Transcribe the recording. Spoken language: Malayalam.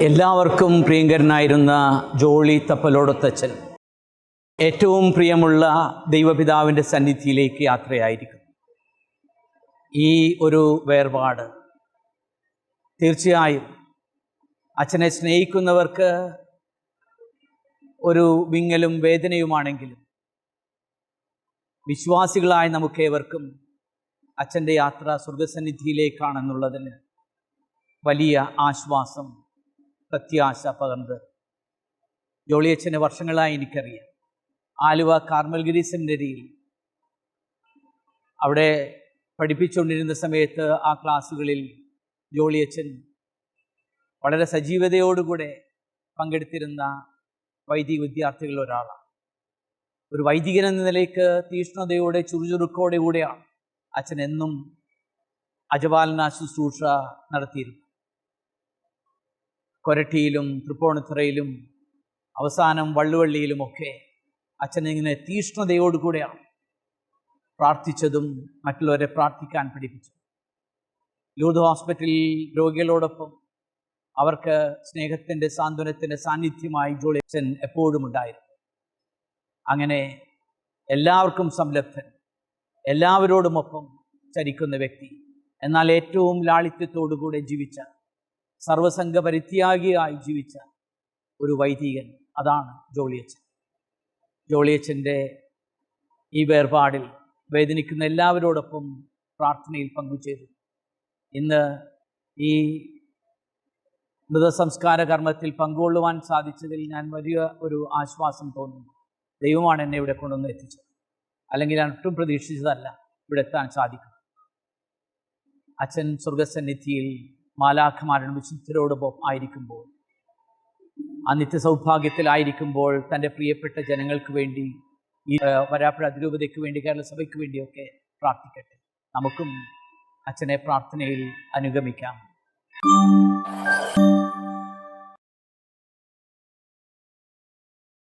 എല്ലാവർക്കും പ്രിയങ്കരനായിരുന്ന ജോളി തപ്പലോടത്തച്ഛൻ ഏറ്റവും പ്രിയമുള്ള ദൈവപിതാവിൻ്റെ സന്നിധിയിലേക്ക് യാത്രയായിരിക്കും. ഈ ഒരു വേർപാട് തീർച്ചയായും അച്ഛനെ സ്നേഹിക്കുന്നവർക്ക് ഒരു വിങ്ങലും വേദനയുമാണെങ്കിലും വിശ്വാസികളായ നമുക്കേവർക്കും അച്ഛൻ്റെ യാത്ര സ്വർഗസന്നിധിയിലേക്കാണെന്നുള്ളതിന് വലിയ ആശ്വാസം, പ്രത്യാശ പകർന്നത്. ജോളിയച്ഛനെ വർഷങ്ങളായി എനിക്കറിയാം. ആലുവ കാർമൽ ഗിരി സെമിനറിയിൽ അവിടെ പഠിപ്പിച്ചുകൊണ്ടിരുന്ന സമയത്ത് ആ ക്ലാസ്സുകളിൽ ജോളിയച്ഛൻ വളരെ സജീവതയോടുകൂടെ പങ്കെടുത്തിരുന്ന വൈദിക വിദ്യാർത്ഥികളിൽ ഒരാളാണ്. ഒരു വൈദികൻ എന്ന നിലയ്ക്ക് തീഷ്ണതയോടെ ചുറുചുറുക്കോടെ കൂടെയാണ് അച്ഛൻ എന്നും അജപാലന ശുശ്രൂഷ നടത്തിയിരുന്നു. കൊരട്ടിയിലും തൃപ്പൂണിത്തുറയിലും അവസാനം വള്ളുവള്ളിയിലുമൊക്കെ അച്ഛൻ ഇങ്ങനെ തീഷ്ണതയോടുകൂടെയാണ് പ്രാർത്ഥിച്ചതും മറ്റുള്ളവരെ പ്രാർത്ഥിക്കാൻ പഠിപ്പിച്ചു. ലൂർദ് ഹോസ്പിറ്റലിൽ രോഗികളോടൊപ്പം അവർക്ക് സ്നേഹത്തിൻ്റെ, സാന്ത്വനത്തിൻ്റെ സാന്നിധ്യമായി ജോളിയച്ഛൻ എപ്പോഴും ഉണ്ടായിരുന്നു. അങ്ങനെ എല്ലാവർക്കും സംലബ്ധൻ, എല്ലാവരോടുമൊപ്പം ചരിക്കുന്ന വ്യക്തി, എന്നാൽ ഏറ്റവും ലാളിത്യത്തോടുകൂടെ ജീവിച്ച, സർവസംഘ പരിത്യാഗിയായി ജീവിച്ച ഒരു വൈദികൻ, അതാണ് ജോളിയച്ഛൻ. ജോളിയച്ഛൻ്റെ ഈ വേർപാടിൽ വേദനിക്കുന്ന എല്ലാവരോടൊപ്പം പ്രാർത്ഥനയിൽ പങ്കുചേരും. ഇന്ന് ഈ മൃതസംസ്കാര കർമ്മത്തിൽ പങ്കുകൊള്ളുവാൻ സാധിച്ചതിൽ ഞാൻ വലിയ ഒരു ആശ്വാസം തോന്നുന്നു. ദൈവമാണ് എന്നെ ഇവിടെ കൊണ്ടുവന്ന് എത്തിച്ചത്. അല്ലെങ്കിൽ ഞാൻ ഒട്ടും പ്രതീക്ഷിച്ചതല്ല ഇവിടെ എത്താൻ സാധിക്കും. അച്ഛൻ സ്വർഗസന്നിധിയിൽ മാലാഖമാരുടെ വിശുദ്ധരോടൊപ്പം ആയിരിക്കുമ്പോൾ, ആ നിത്യസൗഭാഗ്യത്തിലായിരിക്കുമ്പോൾ തൻ്റെ പ്രിയപ്പെട്ട ജനങ്ങൾക്ക് വേണ്ടി, ഈ വരാപ്പുഴ അതിരൂപതയ്ക്ക് വേണ്ടി, കേരള സഭയ്ക്ക് വേണ്ടിയൊക്കെ പ്രാർത്ഥിക്കട്ടെ. നമുക്കും അച്ഛനെ പ്രാർത്ഥനയിൽ അനുഗമിക്കാം.